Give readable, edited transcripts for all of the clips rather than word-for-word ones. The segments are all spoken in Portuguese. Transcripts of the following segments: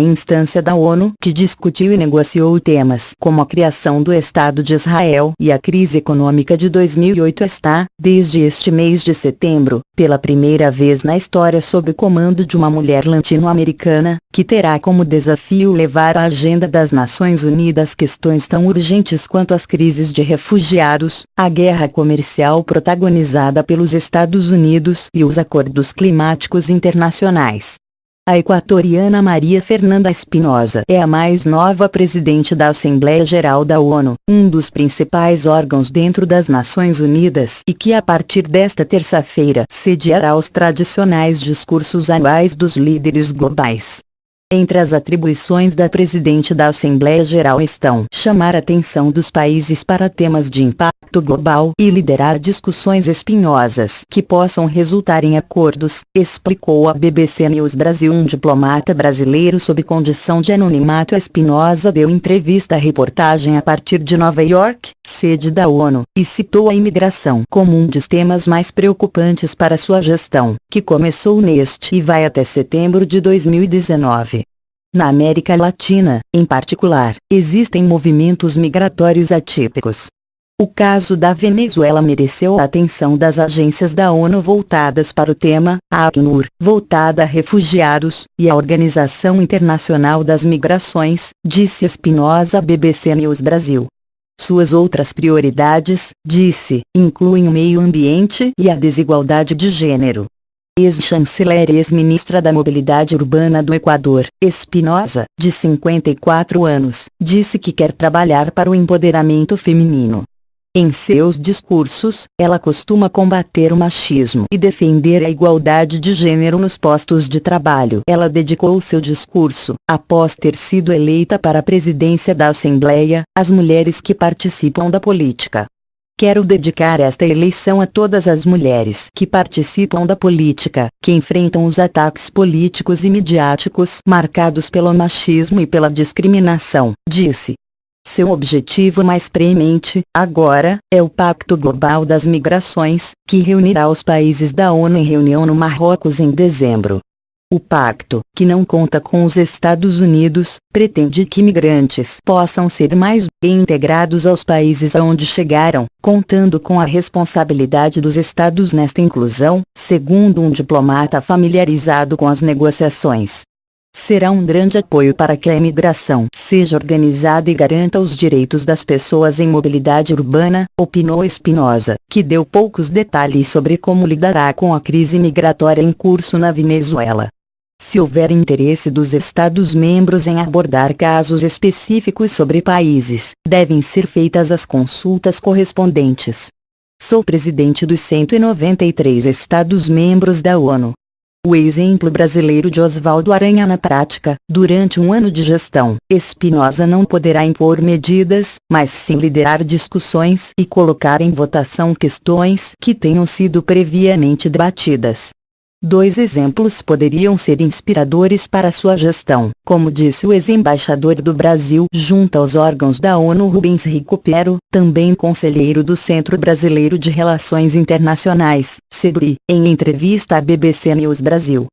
a instância da ONU que discutiu e negociou temas como a criação do Estado de Israel e a crise econômica de 2008 está, desde este mês de setembro, pela primeira vez na história sob o comando de uma mulher latino-americana, que terá como desafio levar à agenda das Nações Unidas questões tão urgentes quanto as crises de refugiados, a guerra comercial protagonizada pelos Estados Unidos e os acordos climáticos internacionais. A equatoriana Maria Fernanda Espinosa é a mais nova presidente da Assembleia Geral da ONU, um dos principais órgãos dentro das Nações Unidas e que a partir desta terça-feira sediará os tradicionais discursos anuais dos líderes globais. Entre as atribuições da presidente da Assembleia Geral estão chamar a atenção dos países para temas de impacto global e liderar discussões espinhosas que possam resultar em acordos, explicou à BBC News Brasil um diplomata brasileiro sob condição de anonimato. Espinosa deu entrevista à reportagem a partir de Nova York, sede da ONU, e citou a imigração como um dos temas mais preocupantes para sua gestão, que começou neste e vai até setembro de 2019. Na América Latina, em particular, existem movimentos migratórios atípicos. O caso da Venezuela mereceu a atenção das agências da ONU voltadas para o tema, a Acnur, voltada a refugiados, e a Organização Internacional das Migrações, disse Espinosa à BBC News Brasil. Suas outras prioridades, disse, incluem o meio ambiente e a desigualdade de gênero. Ex-chanceler e ex-ministra da Mobilidade Urbana do Equador, Espinosa, de 54 anos, disse que quer trabalhar para o empoderamento feminino. Em seus discursos, ela costuma combater o machismo e defender a igualdade de gênero nos postos de trabalho. Ela dedicou seu discurso, após ter sido eleita para a presidência da Assembleia, às mulheres que participam da política. Quero dedicar esta eleição a todas as mulheres que participam da política, que enfrentam os ataques políticos e midiáticos marcados pelo machismo e pela discriminação, disse. Seu objetivo mais premente, agora, é o Pacto Global das Migrações, que reunirá os países da ONU em reunião no Marrocos em dezembro. O pacto, que não conta com os Estados Unidos, pretende que migrantes possam ser mais bem integrados aos países aonde chegaram, contando com a responsabilidade dos Estados nesta inclusão, segundo um diplomata familiarizado com as negociações. Será um grande apoio para que a imigração seja organizada e garanta os direitos das pessoas em mobilidade urbana, opinou Espinosa, que deu poucos detalhes sobre como lidará com a crise migratória em curso na Venezuela. Se houver interesse dos Estados-membros em abordar casos específicos sobre países, devem ser feitas as consultas correspondentes. Sou presidente dos 193 Estados-membros da ONU. O exemplo brasileiro de Oswaldo Aranha na prática, durante um ano de gestão, Espinosa não poderá impor medidas, mas sim liderar discussões e colocar em votação questões que tenham sido previamente debatidas. 2 exemplos poderiam ser inspiradores para sua gestão, como disse o ex-embaixador do Brasil junto aos órgãos da ONU Rubens Recupero, também conselheiro do Centro Brasileiro de Relações Internacionais, CEBRI, em entrevista à BBC News Brasil.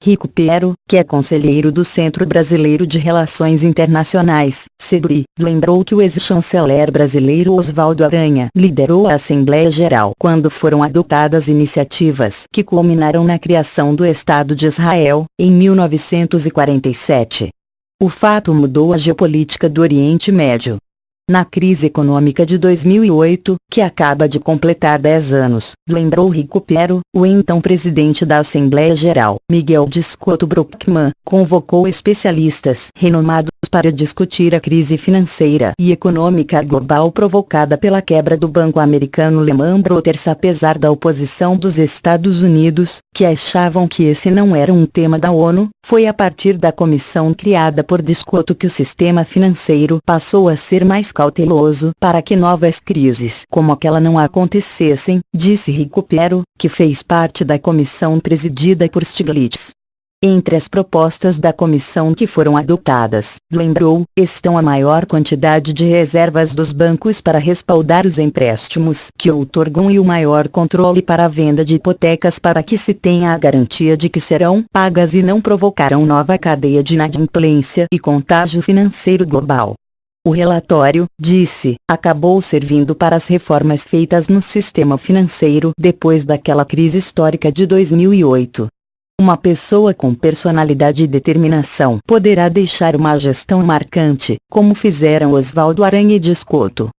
Recupero, que é conselheiro do Centro Brasileiro de Relações Internacionais, CEBRI, lembrou que o ex-chanceler brasileiro Oswaldo Aranha liderou a Assembleia Geral quando foram adotadas iniciativas que culminaram na criação do Estado de Israel, em 1947. O fato mudou a geopolítica do Oriente Médio. Na crise econômica de 2008, que acaba de completar 10 anos, lembrou Recupero, o então presidente da Assembleia Geral, Miguel Descoto Brockman, convocou especialistas renomados para discutir a crise financeira e econômica global provocada pela quebra do banco americano Lehman Brothers. Apesar da oposição dos Estados Unidos, que achavam que esse não era um tema da ONU, foi a partir da comissão criada por Descoto que o sistema financeiro passou a ser mais cauteloso para que novas crises como aquela não acontecessem, disse Recupero, que fez parte da comissão presidida por Stiglitz. Entre as propostas da comissão que foram adotadas, lembrou, estão a maior quantidade de reservas dos bancos para respaldar os empréstimos que outorgam e o maior controle para a venda de hipotecas para que se tenha a garantia de que serão pagas e não provocarão nova cadeia de inadimplência e contágio financeiro global. O relatório, disse, acabou servindo para as reformas feitas no sistema financeiro depois daquela crise histórica de 2008. Uma pessoa com personalidade e determinação poderá deixar uma gestão marcante, como fizeram Oswaldo Aranha e Dias Couto.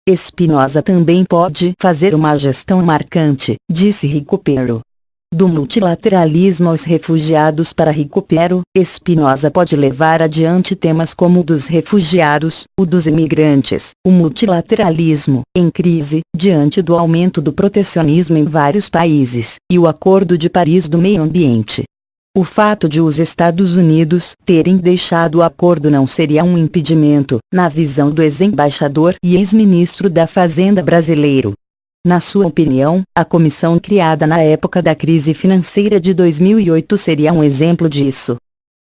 Espinosa também pode fazer uma gestão marcante, disse Recupero. Do multilateralismo aos refugiados para Recupero, Espinosa pode levar adiante temas como o dos refugiados, o dos imigrantes, o multilateralismo, em crise, diante do aumento do protecionismo em vários países, e o Acordo de Paris do Meio Ambiente. O fato de os Estados Unidos terem deixado o acordo não seria um impedimento, na visão do ex-embaixador e ex-ministro da Fazenda brasileiro. Na sua opinião, a comissão criada na época da crise financeira de 2008 seria um exemplo disso.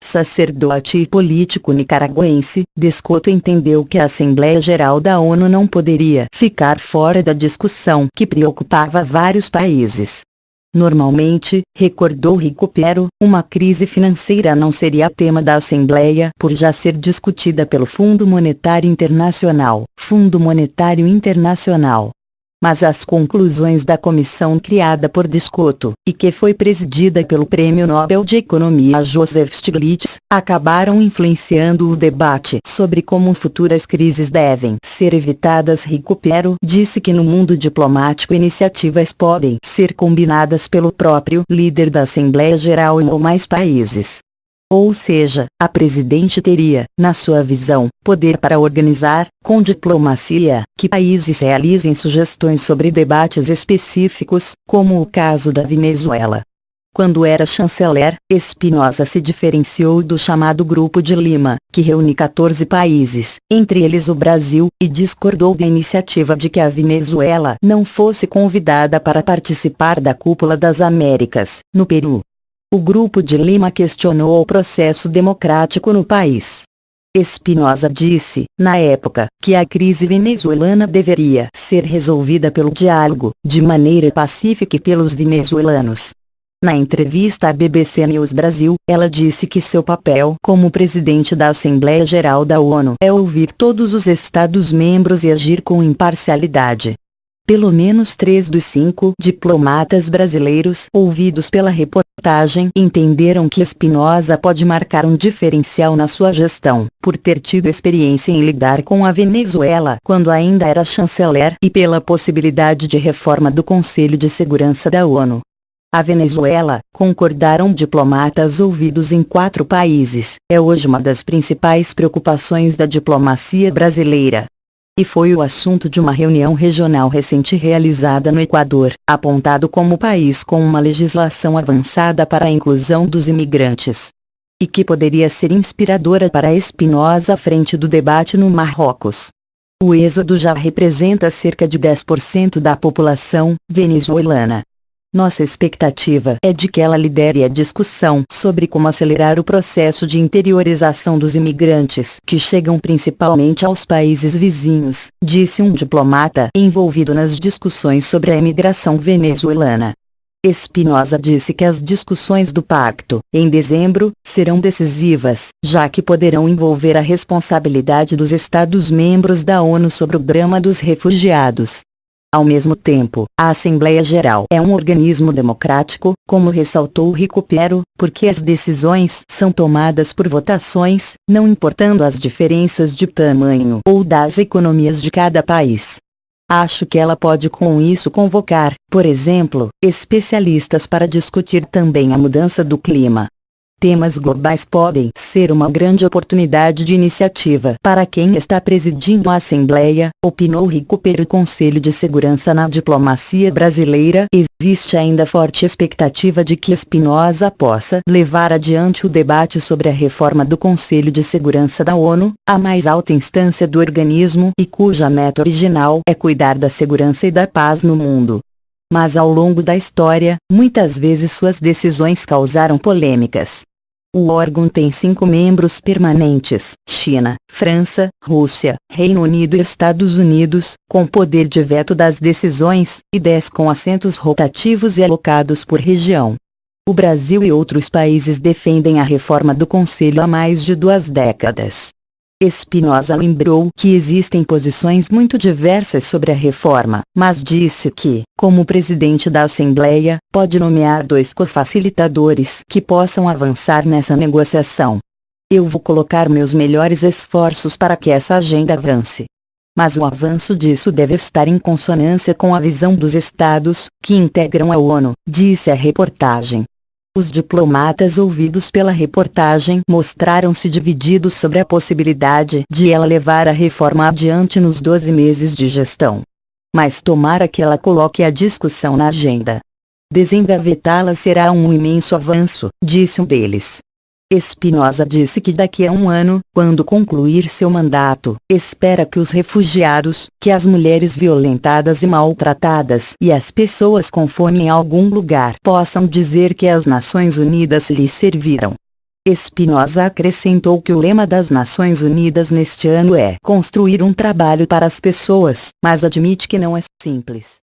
Sacerdote e político nicaragüense, Dias Couto entendeu que a Assembleia Geral da ONU não poderia ficar fora da discussão que preocupava vários países. Normalmente, recordou Recupero, uma crise financeira não seria tema da Assembleia por já ser discutida pelo Fundo Monetário Internacional, Fundo Monetário Internacional. Mas as conclusões da comissão criada por Dias Couto, e que foi presidida pelo Prêmio Nobel de Economia Joseph Stiglitz, acabaram influenciando o debate sobre como futuras crises devem ser evitadas. Recupero disse que no mundo diplomático iniciativas podem ser combinadas pelo próprio líder da Assembleia Geral ou mais países. Ou seja, a presidente teria, na sua visão, poder para organizar, com diplomacia, que países realizem sugestões sobre debates específicos, como o caso da Venezuela. Quando era chanceler, Espinosa se diferenciou do chamado Grupo de Lima, que reúne 14 países, entre eles o Brasil, e discordou da iniciativa de que a Venezuela não fosse convidada para participar da Cúpula das Américas, no Peru. O Grupo de Lima questionou o processo democrático no país. Espinosa disse, na época, que a crise venezuelana deveria ser resolvida pelo diálogo, de maneira pacífica e pelos venezuelanos. Na entrevista à BBC News Brasil, ela disse que seu papel como presidente da Assembleia Geral da ONU é ouvir todos os Estados-membros e agir com imparcialidade. Pelo menos 3 dos 5 diplomatas brasileiros ouvidos pela reportagem entenderam que Espinosa pode marcar um diferencial na sua gestão, por ter tido experiência em lidar com a Venezuela quando ainda era chanceler e pela possibilidade de reforma do Conselho de Segurança da ONU. A Venezuela, concordaram diplomatas ouvidos em 4 países, é hoje uma das principais preocupações da diplomacia brasileira. E foi o assunto de uma reunião regional recente realizada no Equador, apontado como país com uma legislação avançada para a inclusão dos imigrantes. E que poderia ser inspiradora para Espinosa à frente do debate no Marrocos. O êxodo já representa cerca de 10% da população venezuelana. Nossa expectativa é de que ela lidere a discussão sobre como acelerar o processo de interiorização dos imigrantes que chegam principalmente aos países vizinhos, disse um diplomata envolvido nas discussões sobre a imigração venezuelana. Espinosa disse que as discussões do pacto, em dezembro, serão decisivas, já que poderão envolver a responsabilidade dos Estados-membros da ONU sobre o drama dos refugiados. Ao mesmo tempo, a Assembleia Geral é um organismo democrático, como ressaltou Recupero, porque as decisões são tomadas por votações, não importando as diferenças de tamanho ou das economias de cada país. Acho que ela pode com isso convocar, por exemplo, especialistas para discutir também a mudança do clima. Temas globais podem ser uma grande oportunidade de iniciativa para quem está presidindo a Assembleia, opinou Recupero. Conselho de Segurança na diplomacia brasileira. Existe ainda forte expectativa de que Espinosa possa levar adiante o debate sobre a reforma do Conselho de Segurança da ONU, a mais alta instância do organismo e cuja meta original é cuidar da segurança e da paz no mundo. Mas ao longo da história, muitas vezes suas decisões causaram polêmicas. O órgão tem 5 membros permanentes: China, França, Rússia, Reino Unido e Estados Unidos, com poder de veto das decisões, e 10 com assentos rotativos e alocados por região. O Brasil e outros países defendem a reforma do Conselho há mais de 2 décadas. Espinosa lembrou que existem posições muito diversas sobre a reforma, mas disse que, como presidente da Assembleia, pode nomear 2 cofacilitadores que possam avançar nessa negociação. Eu vou colocar meus melhores esforços para que essa agenda avance. Mas o avanço disso deve estar em consonância com a visão dos estados, que integram a ONU, disse a reportagem. Os diplomatas ouvidos pela reportagem mostraram-se divididos sobre a possibilidade de ela levar a reforma adiante nos 12 meses de gestão. Mas tomara que ela coloque a discussão na agenda. Desengavetá-la será um imenso avanço, disse um deles. Espinosa disse que daqui a 1 ano, quando concluir seu mandato, espera que os refugiados, que as mulheres violentadas e maltratadas e as pessoas com fome em algum lugar possam dizer que as Nações Unidas lhes serviram. Espinosa acrescentou que o lema das Nações Unidas neste ano é construir um trabalho para as pessoas, mas admite que não é simples.